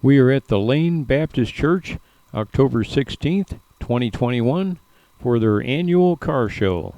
We are at the Lane Baptist Church, October 16th, 2021, for their annual car show.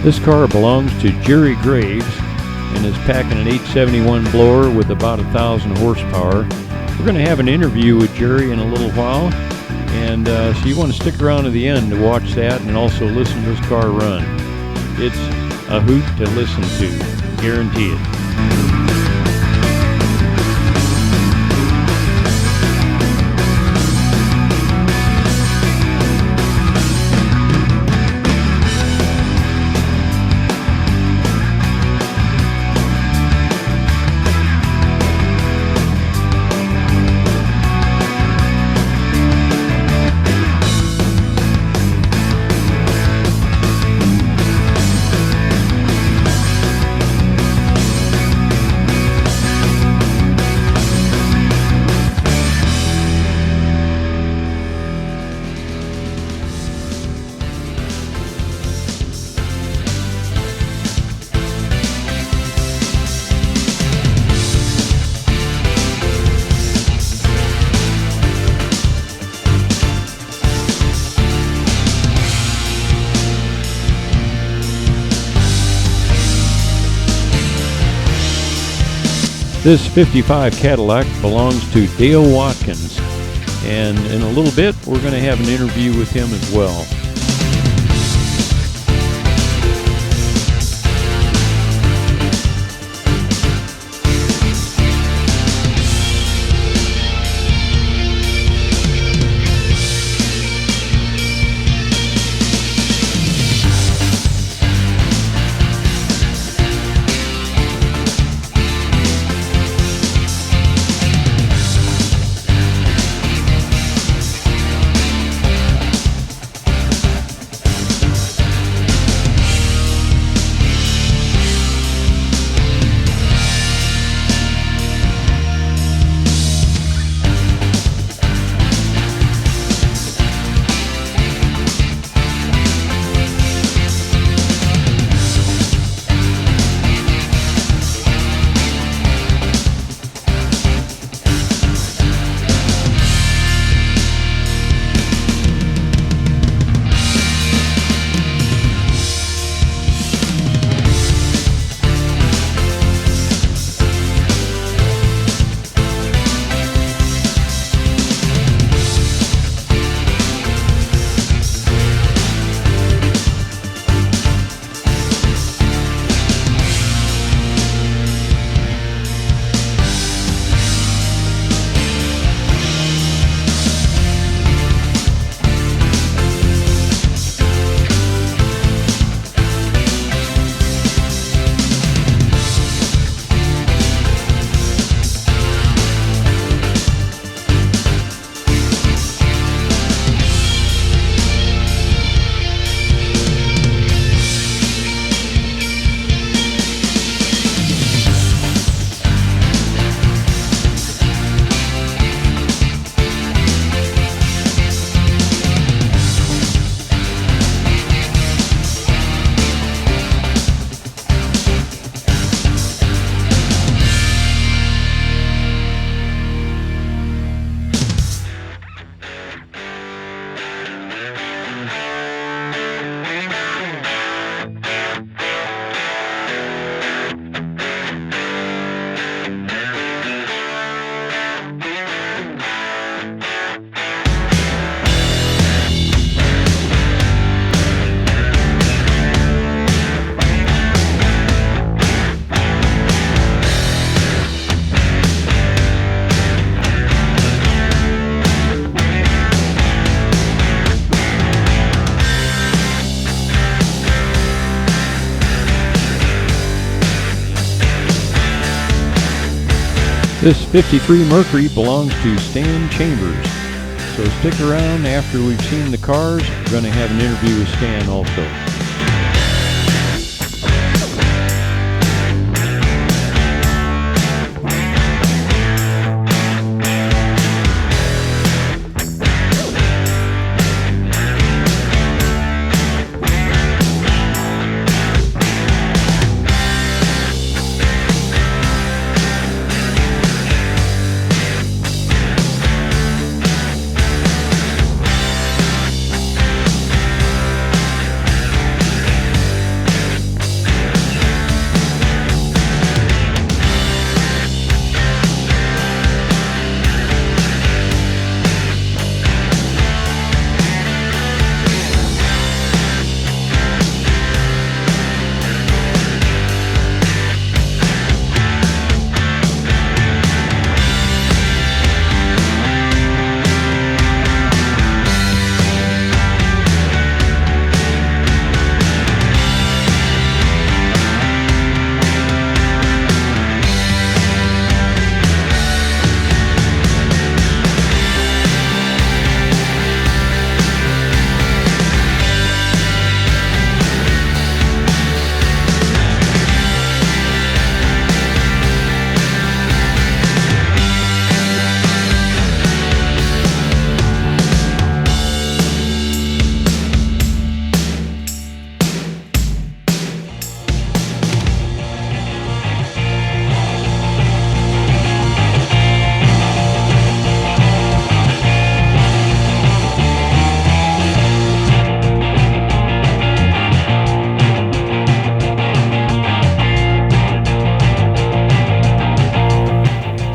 This car belongs to Jerry Graves and is packing an 871 blower with about 1,000 horsepower. We're going to have an interview with Jerry in a little while, and so you want to stick around to the end to watch that and also listen to this car run. It's a hoot to listen to, guarantee it. This 55 Cadillac belongs to Dale Watkins, and in a little bit we're going to have an interview with him as well. This 53 Mercury belongs to Stan Chambers. So stick around after we've seen the cars. We're going to have an interview with Stan also.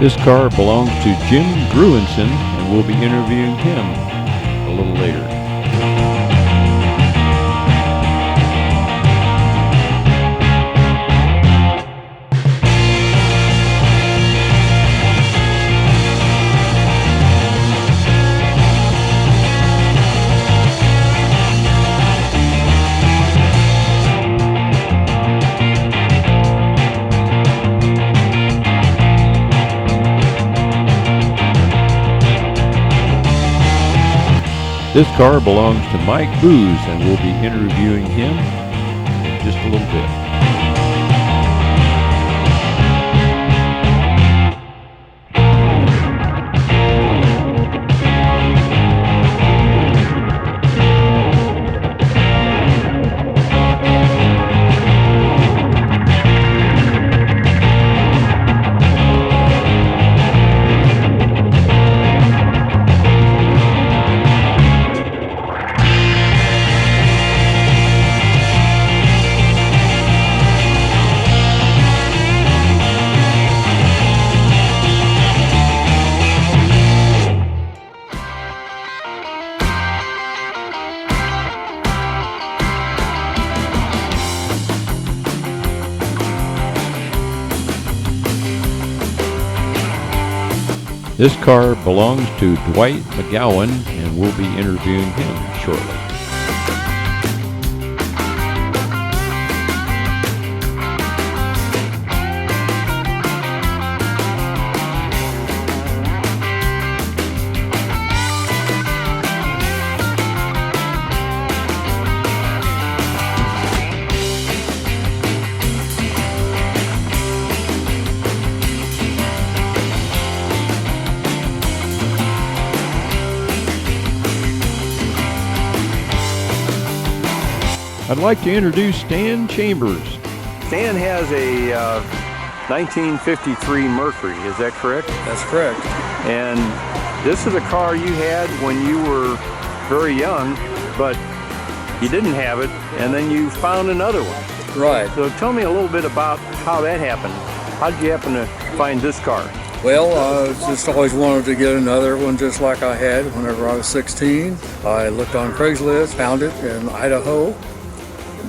This car belongs to Jim Gruenson, and we'll be interviewing him a little later. This car belongs to Mike Booz, and we'll be interviewing him in just a little bit. This car belongs to Dwight McGowan, and we'll be interviewing him shortly. I'd like to introduce Stan Chambers. Stan has a 1953 Mercury, is that correct? That's correct. And this is a car you had when you were very young, but you didn't have it, and then you found another one. Right. So tell me a little bit about how that happened. How did you happen to find this car? Well, I just always wanted to get another one just like I had whenever I was 16. I looked on Craigslist, found it in Idaho,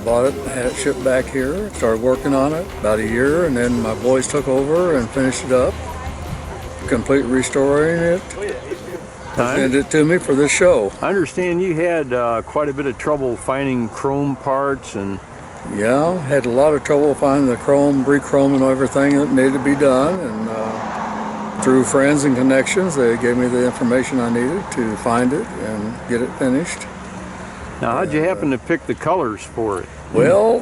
bought it, had it shipped back here, started working on it about a year, and then my boys took over and finished it up, complete restoring it, sent it to me for this show. I understand you had quite a bit of trouble finding chrome parts and... Yeah, had a lot of trouble finding the chrome, re-chrome and everything that needed to be done, and through friends and connections, they gave me the information I needed to find it and get it finished. Now, how'd you happen to pick the colors for it? Well,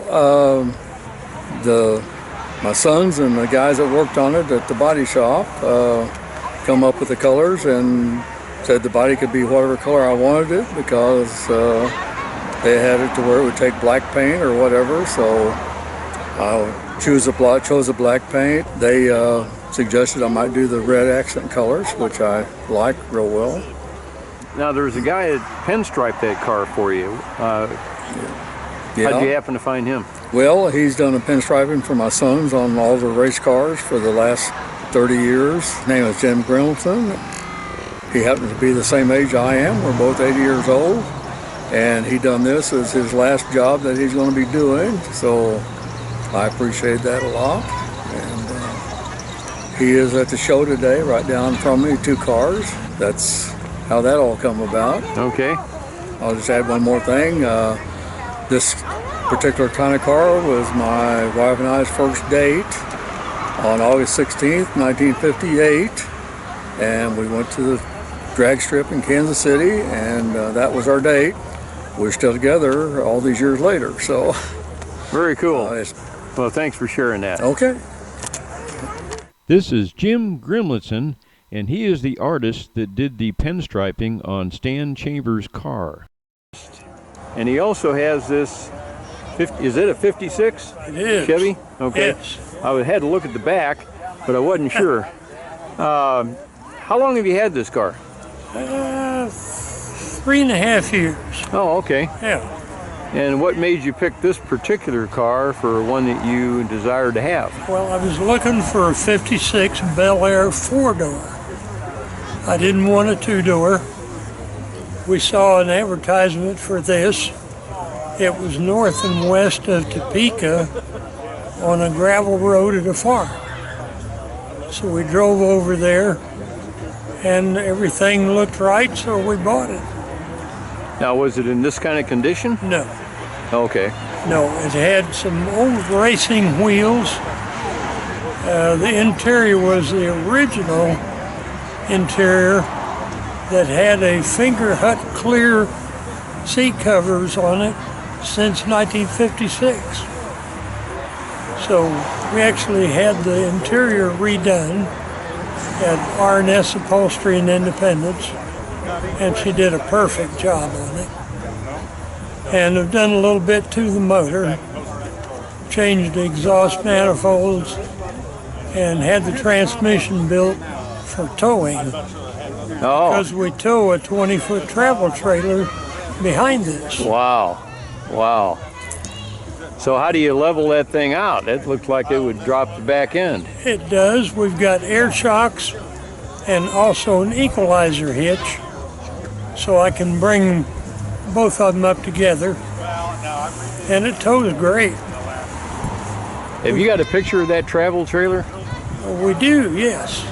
my sons and the guys that worked on it at the body shop come up with the colors and said the body could be whatever color I wanted it, because they had it to where it would take black paint or whatever. So I chose a black paint. They suggested I might do the red accent colors, which I like real well. Now, there's a guy that pinstriped that car for you. Yeah. How'd you happen to find him? Well, he's done a pinstriping for my sons on all the race cars for the last 30 years. His name is Jim Grimleson. He happens to be the same age I am. We're both 80 years old. And he done this as his last job that he's going to be doing. So I appreciate that a lot. And he is at the show today, right down from me, 2 cars. That's how that all come about. Okay. I'll just add one more thing. This particular kind of car was my wife and I's first date on August 16th, 1958. And we went to the drag strip in Kansas City, and that was our date. We're still together all these years later, so. Very cool. Well, thanks for sharing that. Okay. This is Jim Grimleson, and he is the artist that did the pinstriping on Stan Chambers' car. And he also has this, is it a 56? It is. Chevy? Okay. Yes. I had to look at the back, but I wasn't sure. How long have you had this car? 3.5 years. Oh, okay. Yeah. And what made you pick this particular car for one that you desired to have? Well, I was looking for a 56 Bel Air 4-door. I didn't want a 2-door. We saw an advertisement for this. It was north and west of Topeka on a gravel road at a farm. So we drove over there and everything looked right, so we bought it. Now, was it in this kind of condition? No, Okay. no, it had some old racing wheels. The interior was the original interior that had a finger hut clear seat covers on it since 1956. So we actually had the interior redone at R&S Upholstery in Independence, and she did a perfect job on it. And I've done a little bit to the motor, changed the exhaust manifolds, and had the transmission built for towing. Oh, Because we tow a 20-foot travel trailer behind this. wow. Wow. So how do you level that thing out? It looked like it would drop the back end. It does. We've got air shocks and also an equalizer hitch, so I can bring both of them up together. And it tows great. Have you got a picture of that travel trailer? We do, yes.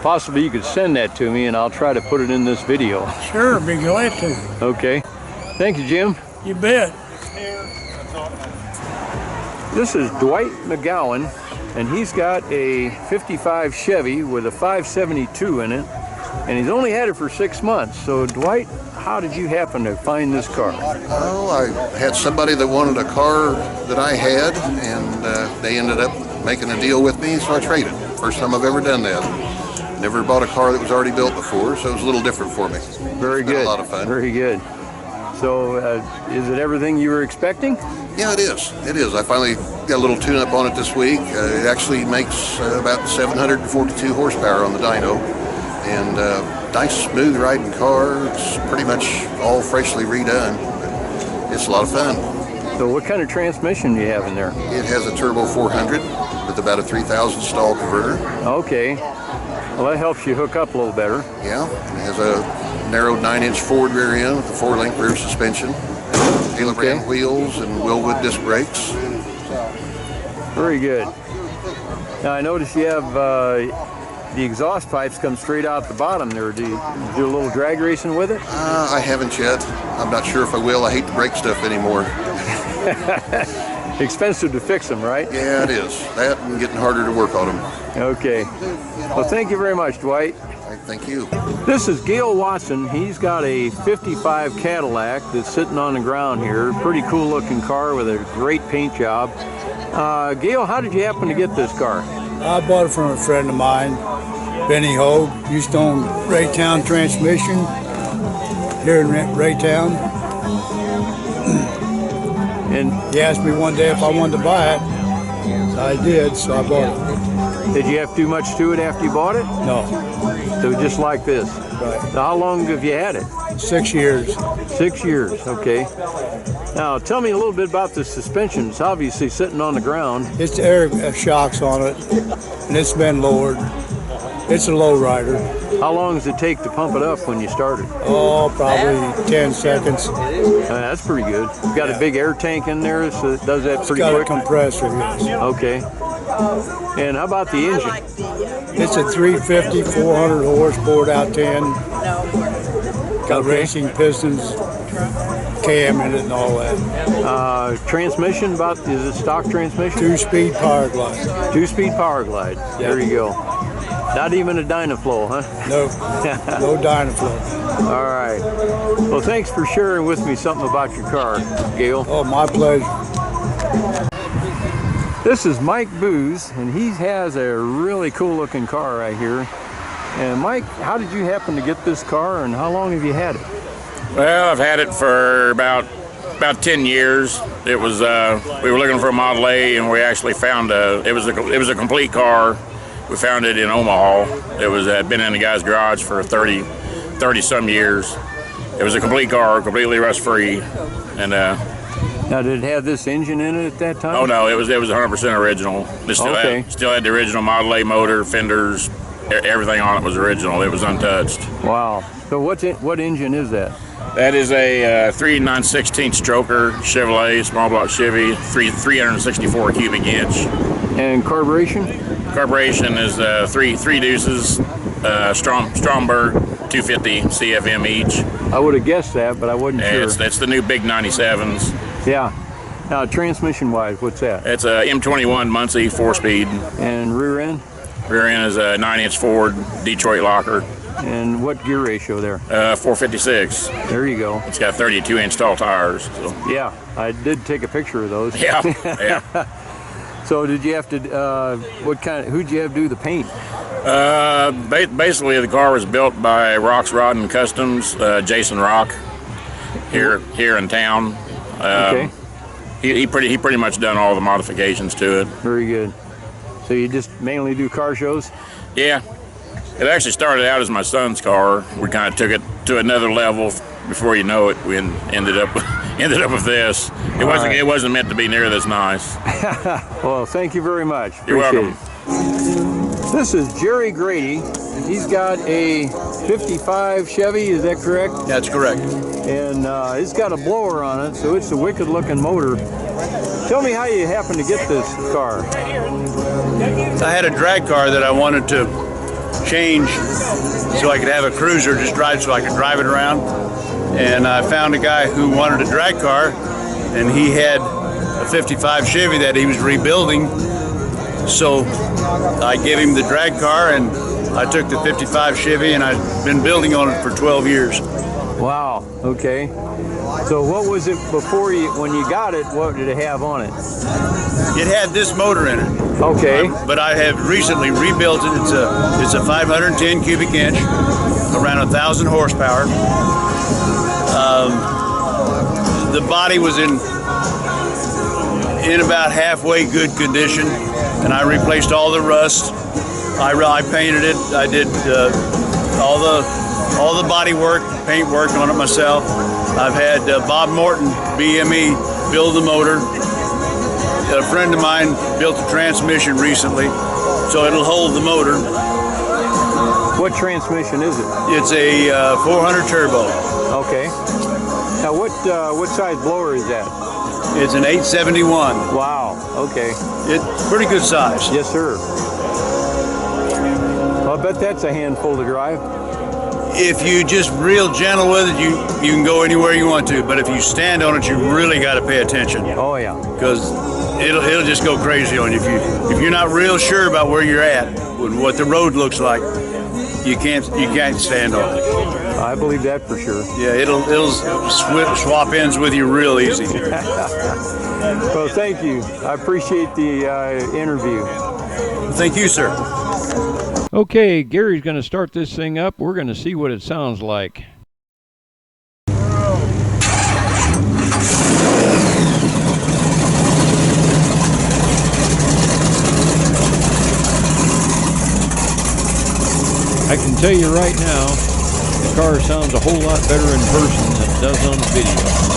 Possibly you could send that to me and I'll try to put it in this video. Sure, be glad to. Okay. Thank you, Jim. You bet. This is Dwight McGowan, and he's got a 55 Chevy with a 572 in it, and he's only had it for 6 months. So, Dwight, how did you happen to find this car? Well, I had somebody that wanted a car that I had, and they ended up making a deal with me, so I traded. First time I've ever done that. Never bought a car that was already built before, so it was a little different for me. Very It's been good. a lot of fun. Very good. So, is it everything you were expecting? Yeah, it is. It is. I finally got a little tune-up on it this week. It actually makes about 742 horsepower on the dyno, and nice, smooth riding car. It's pretty much all freshly redone. It's a lot of fun. So, what kind of transmission do you have in there? It has a turbo 400 with about a 3,000 stall converter. Okay. Well, that helps you hook up a little better. Yeah, it has a narrowed 9-inch forward rear end with a 4-link rear suspension, halogram Okay. wheels, and Willwood disc brakes. Very good. Now, I notice you have the exhaust pipes come straight out the bottom there. Do you do a little drag racing with it? I haven't yet. I'm not sure if I will. I hate the brake stuff anymore. Expensive to fix them, right? Yeah, it is. That and getting harder to work on them. Okay. Well, thank you very much, Dwight. Thank you. This is Gale Watson. He's got a 55 Cadillac that's sitting on the ground here. Pretty cool looking car with a great paint job. Gale, how did you happen to get this car? I bought it from a friend of mine, Benny Hogue. Used to own Raytown transmission here in Raytown. And He asked me one day if I wanted to buy it. I did, so I bought it. did you have to do much to it after you bought it? No, So just like this. right. So how long have you had it? 6 years. 6 years, okay. Now tell me a little bit about the suspension. It's obviously sitting on the ground. It's air shocks on it, and it's been lowered. It's a low rider. How long does it take to pump it up when you start it? Oh, probably 10 seconds. That's pretty good. You've got a big air tank in there, so it does that It's pretty got a quick. compressor, yes. Okay. And how about the engine? It's a 350, 400 horse, bored out 10. Got Okay. racing pistons, cam in it and all that. Transmission, is it stock transmission? 2-speed power glide. 2-speed power glide. There you go. Not even a Dynaflow, huh? No, no Dynaflow. All right. Well, thanks for sharing with me something about your car, Gale. Oh, my pleasure. This is Mike Booz, and he has a really cool looking car right here. And Mike, how did you happen to get this car, and how long have you had it? Well, I've had it for about 10 years. It was we were looking for a Model A, and we actually found it was a complete car. We found it in Omaha. It was been in the guy's garage for 30 some years. It was a complete car, completely rust free, and Now, did it have this engine in it at that time? oh no, it was 100% original. It still had the original Model A motor, fenders, everything on it was original. It was untouched. Wow. So what engine is that? That is a 3 9/16 stroker Chevrolet, small block Chevy, 364 cubic inch. And carburation? Carburation is three deuces, Stromberg 250 CFM each. I would have guessed that, but I wasn't sure. It's the new big 97s. Yeah. Now, transmission-wise, what's that? It's a M21 Muncie 4-speed. And rear end? Rear end is a 9-inch Ford Detroit locker, And what gear ratio there? 456. There you go. It's got 32-inch tall tires. So. Yeah, I did take a picture of those. Yeah, yeah. So did you have to, who'd you have do the paint? Basically, the car was built by Rock's Rod and Customs, Jason Rock, here in town. Okay. He pretty much done all the modifications to it. Very good. So you just mainly do car shows? Yeah. It actually started out as my son's car. We kind of took it to another level. Before you know it, we ended up with this. It wasn't meant to be near this nice. Well, thank you very much. You're Appreciate welcome. it. This is Jerry Grady. He's got a 55 Chevy, is that correct? That's correct. And it's got a blower on it, so it's a wicked looking motor. Tell me how you happened to get this car. I had a drag car that I wanted to change so I could have a cruiser just drive so I could drive it around. And I found a guy who wanted a drag car, and he had a 55 Chevy that he was rebuilding. So I gave him the drag car, and I took the 55 Chevy, and I've been building on it for 12 years. Wow, okay. So what was it when you got it, what did it have on it? It had this motor in it. Okay. But I have recently rebuilt it. It's a 510 cubic inch, around 1,000 horsepower. The body was in about halfway good condition, and I replaced all the rust. I painted it. I did all the body work, paint work on it myself. I've had Bob Morton, BME, build the motor. A friend of mine built the transmission recently, so it'll hold the motor. What transmission is it? It's a 400 turbo. Okay. Now what size blower is that? It's an 871. Wow, okay. It's pretty good size. Yes, sir. Well, I bet that's a handful to drive. if you just real gentle with it, you can go anywhere you want to. But if you stand on it, you really got to pay attention. Oh yeah. Because it'll just go crazy on you if you're not real sure about where you're at and what the road looks like. You can't stand on it. I believe that for sure. Yeah, it'll swap ends with you real easy. Well, thank you. I appreciate the interview. Thank you, sir. Okay, Gary's going to start this thing up. We're going to see what it sounds like. I can tell you right now, the car sounds a whole lot better in person than it does on the video.